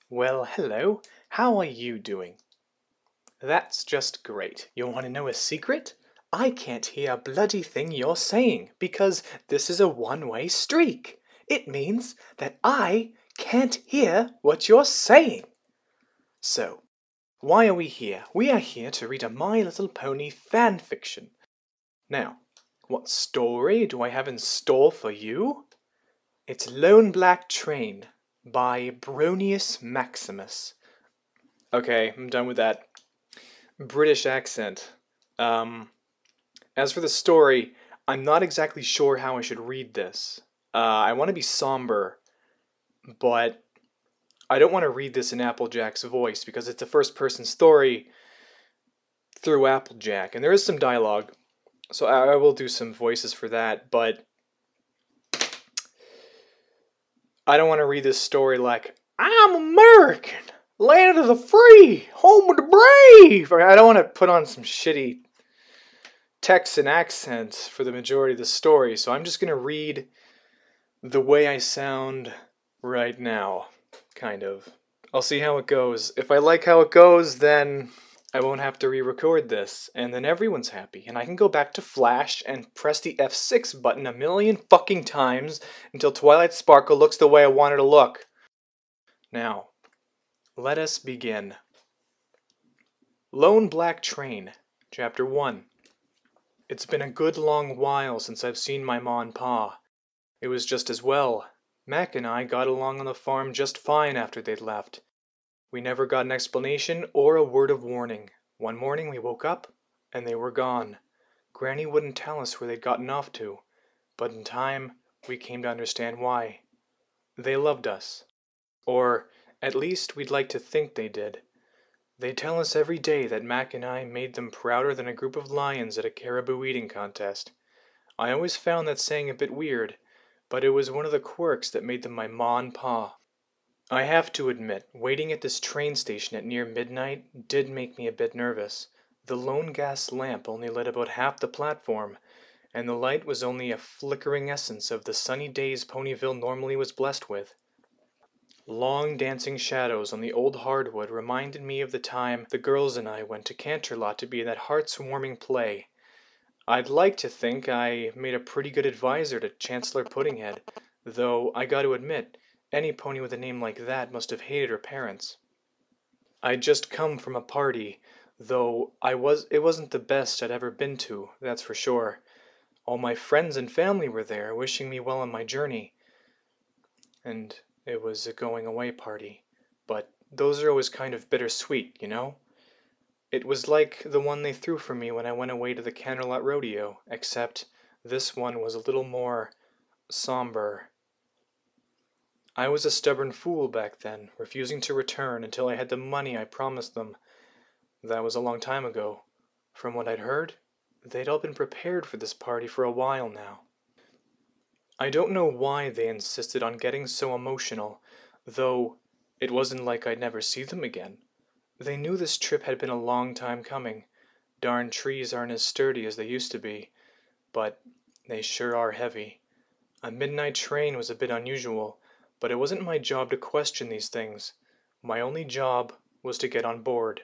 Well, hello. How are you doing? That's just great. You want to know a secret? I can't hear a bloody thing you're saying because this is a one-way streak. It means that I can't hear what you're saying. So, why are we here? We are here to read a My Little Pony fan fiction. Now, what story do I have in store for you? It's Lone Black Train by Bronius Maximus. Okay, I'm done with that British accent. Um, as for the story, I'm not exactly sure how I should read this. I want to be somber, but I don't want to read this in Applejack's voice because it's a first-person story through Applejack, and there is some dialogue, so I will do some voices for that, but I don't want to read this story like, I'm American, land of the free, home of the brave. I don't want to put on some shitty Texan accent for the majority of the story, so I'm just going to read the way I sound right now, kind of. I'll see how it goes. If I like how it goes, then I won't have to re-record this, and then everyone's happy, and I can go back to Flash and press the F6 button a million fucking times until Twilight Sparkle looks the way I want it to look. Now, let us begin. Lone Black Train, Chapter 1. It's been a good long while since I've seen my ma and pa. It was just as well. Mac and I got along on the farm just fine after they'd left. We never got an explanation or a word of warning. One morning we woke up, and they were gone. Granny wouldn't tell us where they'd gotten off to, but in time we came to understand why. They loved us. Or, at least we'd like to think they did. They tell us every day that Mac and I made them prouder than a group of lions at a caribou eating contest. I always found that saying a bit weird, but it was one of the quirks that made them my ma and pa. I have to admit, waiting at this train station at near midnight did make me a bit nervous. The lone gas lamp only lit about half the platform, and the light was only a flickering essence of the sunny days Ponyville normally was blessed with. Long dancing shadows on the old hardwood reminded me of the time the girls and I went to Canterlot to be in that hearts-warming play. I'd like to think I made a pretty good advisor to Chancellor Puddinghead, though I got to admit, any pony with a name like that must have hated her parents. I'd just come from a party, though it wasn't the best I'd ever been to, that's for sure. All my friends and family were there, wishing me well on my journey. And it was a going-away party. But those are always kind of bittersweet, you know? It was like the one they threw for me when I went away to the Canterlot Rodeo, except this one was a little more somber. I was a stubborn fool back then, refusing to return until I had the money I promised them. That was a long time ago. From what I'd heard, they'd all been prepared for this party for a while now. I don't know why they insisted on getting so emotional, though it wasn't like I'd never see them again. They knew this trip had been a long time coming. Darn trees aren't as sturdy as they used to be, but they sure are heavy. A midnight train was a bit unusual, but it wasn't my job to question these things. My only job was to get on board.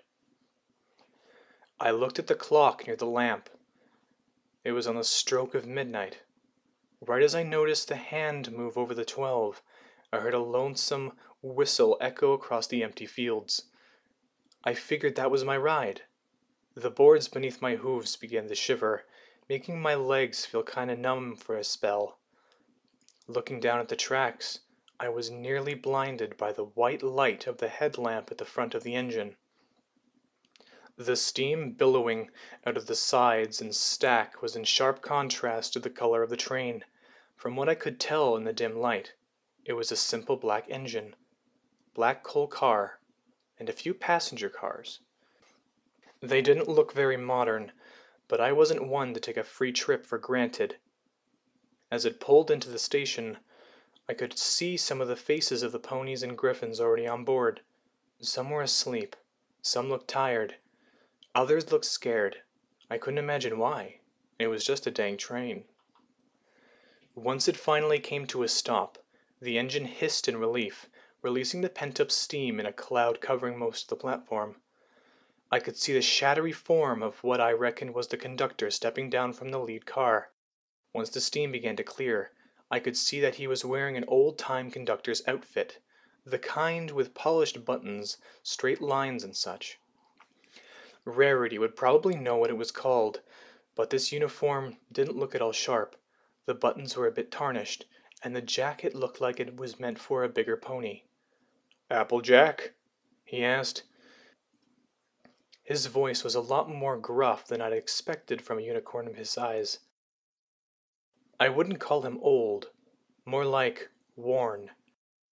I looked at the clock near the lamp. It was on the stroke of midnight. Right as I noticed the hand move over the 12, I heard a lonesome whistle echo across the empty fields. I figured that was my ride. The boards beneath my hooves began to shiver, making my legs feel kinda numb for a spell. Looking down at the tracks, I was nearly blinded by the white light of the headlamp at the front of the engine. The steam billowing out of the sides and stack was in sharp contrast to the color of the train. From what I could tell in the dim light, it was a simple black engine, black coal car, and a few passenger cars. They didn't look very modern, but I wasn't one to take a free trip for granted. As it pulled into the station, I could see some of the faces of the ponies and griffins already on board. Some were asleep, some looked tired, others looked scared. I couldn't imagine why. It was just a dang train. Once it finally came to a stop, the engine hissed in relief, releasing the pent-up steam in a cloud covering most of the platform. I could see the shadowy form of what I reckoned was the conductor stepping down from the lead car. Once the steam began to clear, I could see that he was wearing an old-time conductor's outfit, the kind with polished buttons, straight lines and such. Rarity would probably know what it was called, but this uniform didn't look at all sharp. The buttons were a bit tarnished, and the jacket looked like it was meant for a bigger pony. "Applejack?" he asked. His voice was a lot more gruff than I'd expected from a unicorn of his size. I wouldn't call him old, more like worn.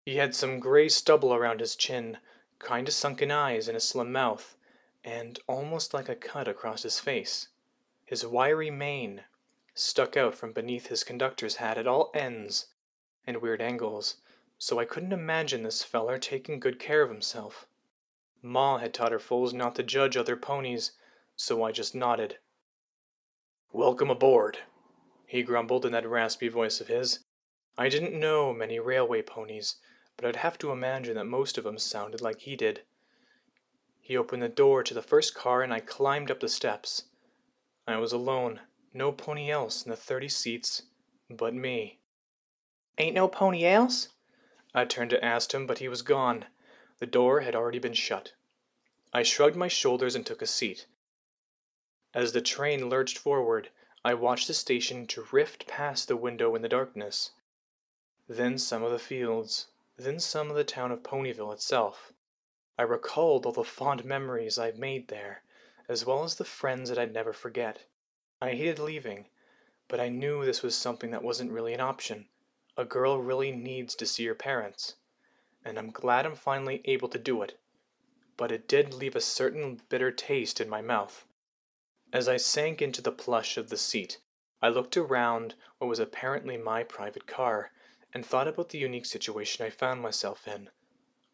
He had some gray stubble around his chin, kinda sunken eyes and a slim mouth, and almost like a cut across his face. His wiry mane stuck out from beneath his conductor's hat at all ends and weird angles, so I couldn't imagine this feller taking good care of himself. Ma had taught her foals not to judge other ponies, so I just nodded. "Welcome aboard," he grumbled in that raspy voice of his. I didn't know many railway ponies, but I'd have to imagine that most of them sounded like he did. He opened the door to the first car and I climbed up the steps. I was alone, no pony else in the 30 seats but me. "Ain't no pony else?" I turned to ask him, but he was gone. The door had already been shut. I shrugged my shoulders and took a seat. As the train lurched forward, I watched the station drift past the window in the darkness. Then some of the fields, then some of the town of Ponyville itself. I recalled all the fond memories I'd made there, as well as the friends that I'd never forget. I hated leaving, but I knew this was something that wasn't really an option. A girl really needs to see her parents, and I'm glad I'm finally able to do it. But it did leave a certain bitter taste in my mouth. As I sank into the plush of the seat, I looked around what was apparently my private car, and thought about the unique situation I found myself in.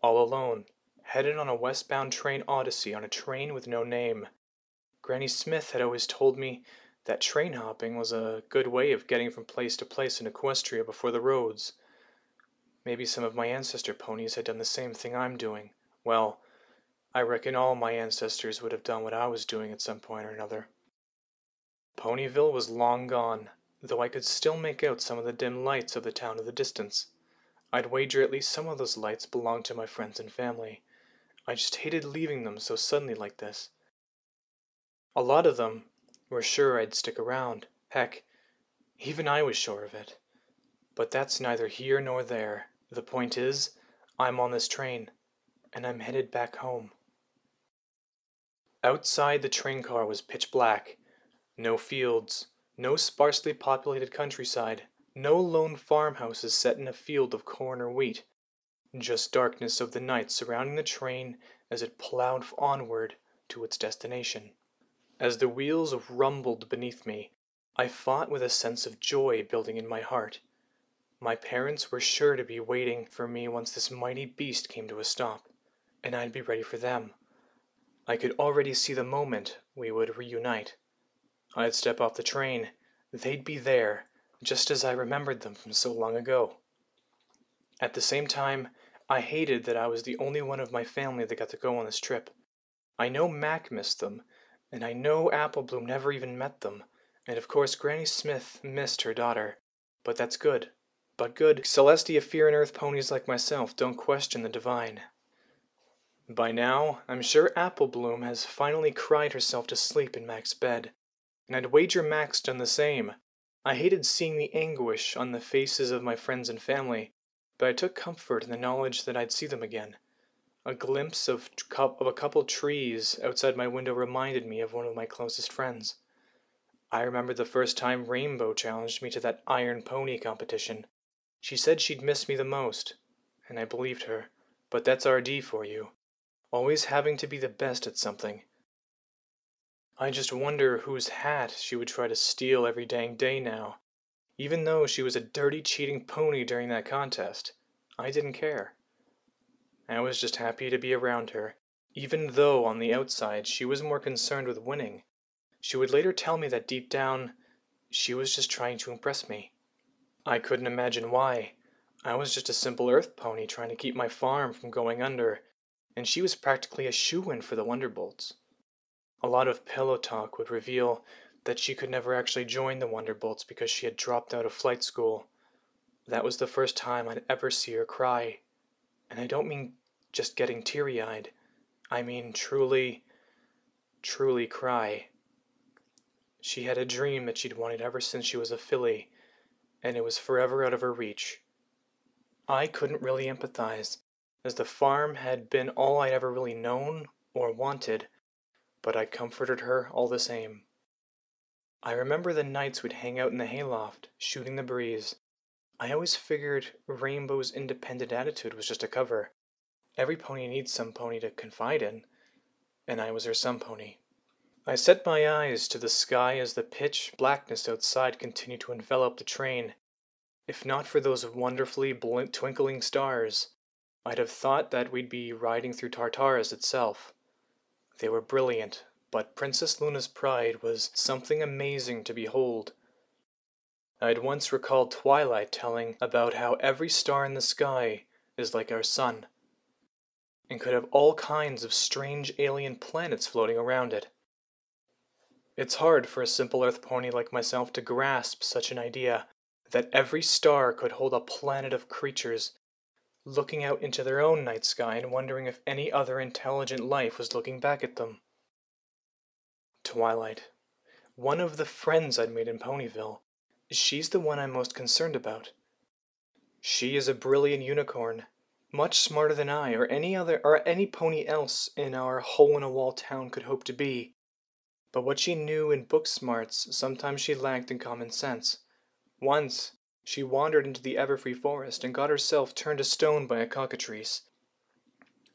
All alone, headed on a westbound train odyssey on a train with no name. Granny Smith had always told me that train hopping was a good way of getting from place to place in Equestria before the roads. Maybe some of my ancestor ponies had done the same thing I'm doing. Well, I reckon all my ancestors would have done what I was doing at some point or another. Ponyville was long gone, though I could still make out some of the dim lights of the town in the distance. I'd wager at least some of those lights belonged to my friends and family. I just hated leaving them so suddenly like this. A lot of them were sure I'd stick around. Heck, even I was sure of it. But that's neither here nor there. The point is, I'm on this train, and I'm headed back home. Outside, the train car was pitch black. No fields, no sparsely populated countryside, no lone farmhouses set in a field of corn or wheat. Just darkness of the night surrounding the train as it plowed onward to its destination. As the wheels rumbled beneath me, I fought with a sense of joy building in my heart. My parents were sure to be waiting for me once this mighty beast came to a stop, and I'd be ready for them. I could already see the moment we would reunite. I'd step off the train. They'd be there, just as I remembered them from so long ago. At the same time, I hated that I was the only one of my family that got to go on this trip. I know Mac missed them, and I know Applebloom never even met them, and of course Granny Smith missed her daughter. But that's good. But good Celestia fear and earth ponies like myself don't question the divine. By now, I'm sure Applebloom has finally cried herself to sleep in Mac's bed, and I'd wager Mac's done the same. I hated seeing the anguish on the faces of my friends and family, but I took comfort in the knowledge that I'd see them again. A glimpse of a couple trees outside my window reminded me of one of my closest friends. I remember the first time Rainbow challenged me to that Iron Pony competition. She said she'd miss me the most, and I believed her, but that's RD for you. Always having to be the best at something. I just wonder whose hat she would try to steal every dang day now. Even though she was a dirty cheating pony during that contest, I didn't care. I was just happy to be around her, even though on the outside she was more concerned with winning. She would later tell me that deep down, she was just trying to impress me. I couldn't imagine why. I was just a simple earth pony trying to keep my farm from going under, and she was practically a shoo-in for the Wonderbolts. A lot of pillow talk would reveal that she could never actually join the Wonderbolts because she had dropped out of flight school. That was the first time I'd ever see her cry. And I don't mean just getting teary-eyed. I mean truly, truly cry. She had a dream that she'd wanted ever since she was a filly, and it was forever out of her reach. I couldn't really empathize, as the farm had been all I'd ever really known or wanted, but I comforted her all the same. I remember the nights we'd hang out in the hayloft, shooting the breeze. I always figured Rainbow's independent attitude was just a cover. Every pony needs some pony to confide in, and I was her some pony. I set my eyes to the sky as the pitch blackness outside continued to envelop the train. If not for those wonderfully twinkling stars, I'd have thought that we'd be riding through Tartarus itself. They were brilliant, but Princess Luna's pride was something amazing to behold. I'd once recalled Twilight telling about how every star in the sky is like our sun, and could have all kinds of strange alien planets floating around it. It's hard for a simple earth pony like myself to grasp such an idea, that every star could hold a planet of creatures, looking out into their own night sky and wondering if any other intelligent life was looking back at them. Twilight. One of the friends I'd made in Ponyville. She's the one I'm most concerned about. She is a brilliant unicorn, much smarter than I or any pony else in our hole-in-a-wall town could hope to be. But what she knew in book smarts, sometimes she lacked in common sense. Once, she wandered into the Everfree forest and got herself turned to stone by a cockatrice.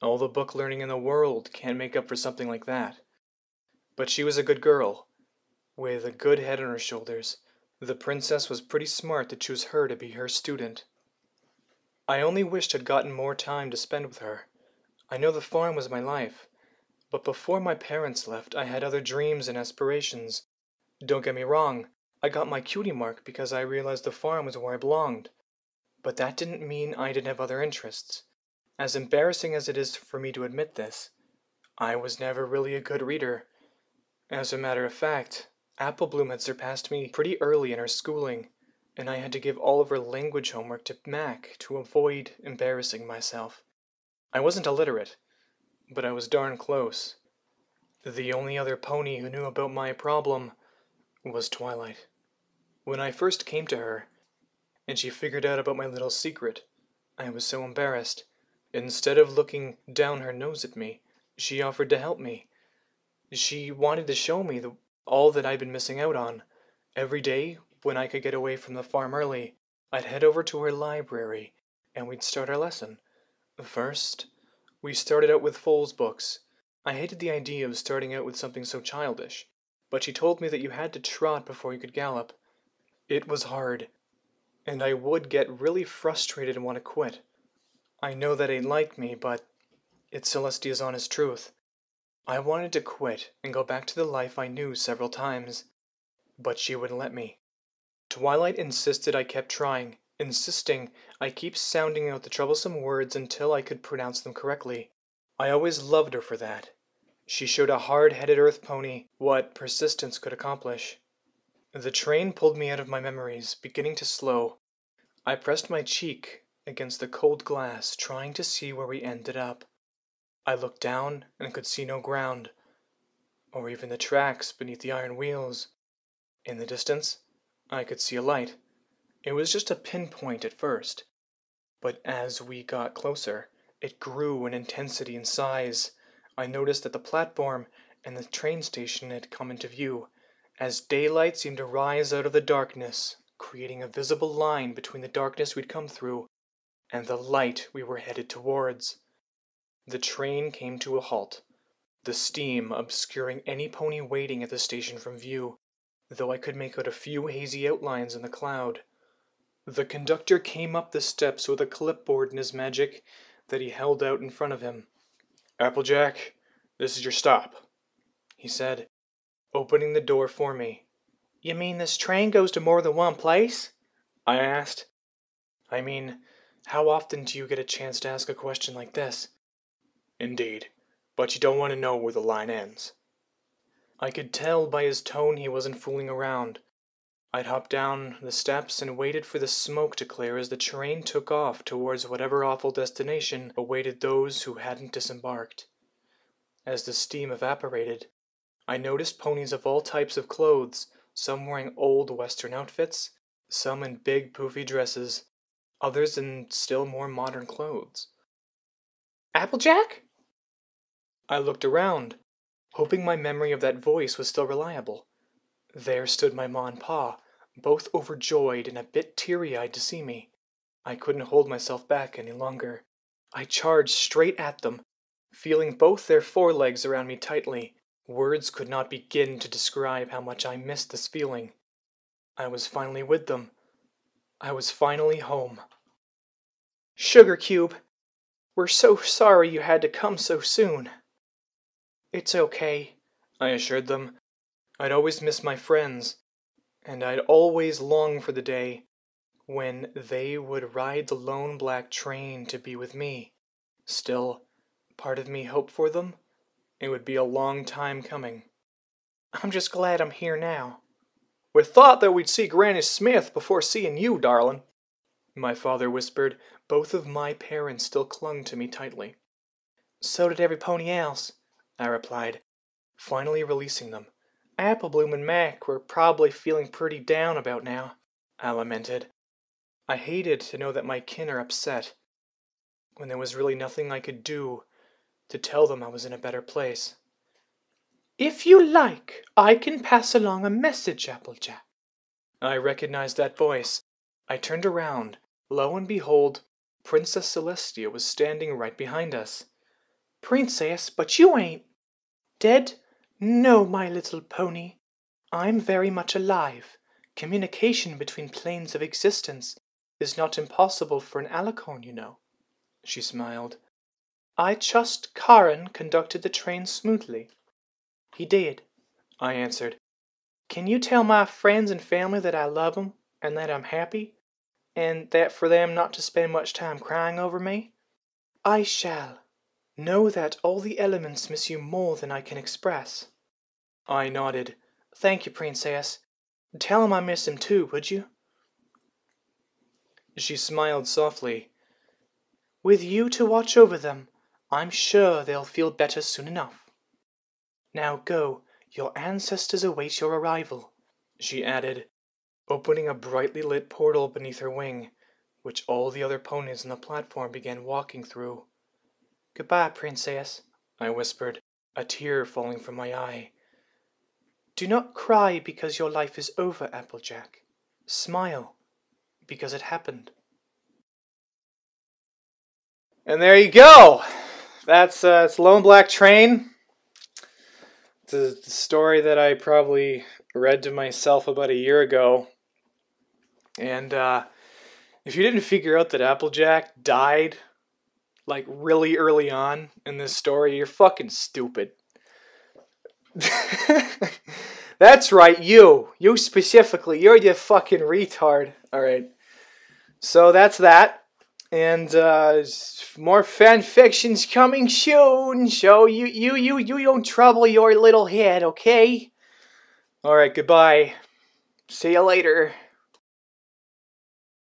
All the book learning in the world can't make up for something like that. But she was a good girl, with a good head on her shoulders. The princess was pretty smart to choose her to be her student. I only wished I'd gotten more time to spend with her. I know the farm was my life, but before my parents left, I had other dreams and aspirations. Don't get me wrong, I got my cutie mark because I realized the farm was where I belonged. But that didn't mean I didn't have other interests. As embarrassing as it is for me to admit this, I was never really a good reader. As a matter of fact, Apple Bloom had surpassed me pretty early in her schooling, and I had to give all of her language homework to Mac to avoid embarrassing myself. I wasn't illiterate, but I was darn close. The only other pony who knew about my problem was Twilight. When I first came to her, and she figured out about my little secret, I was so embarrassed. Instead of looking down her nose at me, she offered to help me. She wanted to show me all that I'd been missing out on. Every day, when I could get away from the farm early, I'd head over to her library, and we'd start our lesson. First, we started out with Foal's books. I hated the idea of starting out with something so childish, but she told me that you had to trot before you could gallop. It was hard, and I would get really frustrated and want to quit. I know that ain't like me, but it's Celestia's honest truth. I wanted to quit and go back to the life I knew several times, but she wouldn't let me. Twilight insisted I kept trying, insisting I keep sounding out the troublesome words until I could pronounce them correctly. I always loved her for that. She showed a hard-headed earth pony what persistence could accomplish. The train pulled me out of my memories, beginning to slow. I pressed my cheek against the cold glass, trying to see where we ended up. I looked down and could see no ground, or even the tracks beneath the iron wheels. In the distance, I could see a light. It was just a pinpoint at first, but as we got closer, it grew in intensity and size. I noticed that the platform and the train station had come into view, as daylight seemed to rise out of the darkness, creating a visible line between the darkness we'd come through and the light we were headed towards. The train came to a halt, the steam obscuring any pony waiting at the station from view, though I could make out a few hazy outlines in the cloud. The conductor came up the steps with a clipboard in his magic that he held out in front of him. "Applejack, this is your stop," he said, opening the door for me. "You mean this train goes to more than one place?" I asked. "I mean, How often do you get a chance to ask a question like this? Indeed, but you don't want to know where the line ends. I could tell by his tone he wasn't fooling around. I'd hopped down the steps and waited for the smoke to clear as the train took off towards whatever awful destination awaited those who hadn't disembarked. As the steam evaporated, I noticed ponies of all types of clothes, some wearing old Western outfits, some in big poofy dresses, others in still more modern clothes. Applejack? I looked around, hoping my memory of that voice was still reliable. There stood my ma and pa, both overjoyed and a bit teary-eyed to see me. I couldn't hold myself back any longer. I charged straight at them, feeling both their forelegs around me tightly. Words could not begin to describe how much I missed this feeling. I was finally with them. I was finally home. Sugar Cube, we're so sorry you had to come so soon. It's okay, I assured them. I'd always miss my friends, and I'd always long for the day when they would ride the lone black train to be with me. Still, part of me hoped for them. It would be a long time coming. I'm just glad I'm here now. We thought that we'd see Granny Smith before seeing you, darling, my father whispered. Both of my parents still clung to me tightly. So did every pony else, I replied, finally releasing them. Applebloom and Mac were probably feeling pretty down about now, I lamented. I hated to know that my kin are upset, when there was really nothing I could do to tell them I was in a better place. If you like, I can pass along a message, Applejack. I recognized that voice. I turned around. Lo and behold, Princess Celestia was standing right behind us. Princess, but you ain't dead? No, my little pony. I'm very much alive. Communication between planes of existence is not impossible for an alicorn, you know. She smiled. I trust Karen conducted the train smoothly. He did, I answered. Can you tell my friends and family that I love them and that I'm happy, and that for them not to spend much time crying over me? I shall. Know that all the elements miss you more than I can express. I nodded. Thank you, Princess. Tell 'em I miss him too, would you? She smiled softly. With you to watch over them, I'm sure they'll feel better soon enough. Now go, your ancestors await your arrival, she added, opening a brightly lit portal beneath her wing, which all the other ponies on the platform began walking through. Goodbye, Princess, I whispered, a tear falling from my eye. Do not cry because your life is over, Applejack. Smile, because it happened. And there you go. That's it's Lone Black Train. It's a story that I probably read to myself about a year ago. And if you didn't figure out that Applejack died like really early on in this story, you're fucking stupid. That's right, you specifically, you're the fucking retard. Alright, so that's that, and more fan fictions coming soon, so you don't trouble your little head, okay? Alright, goodbye, see you later.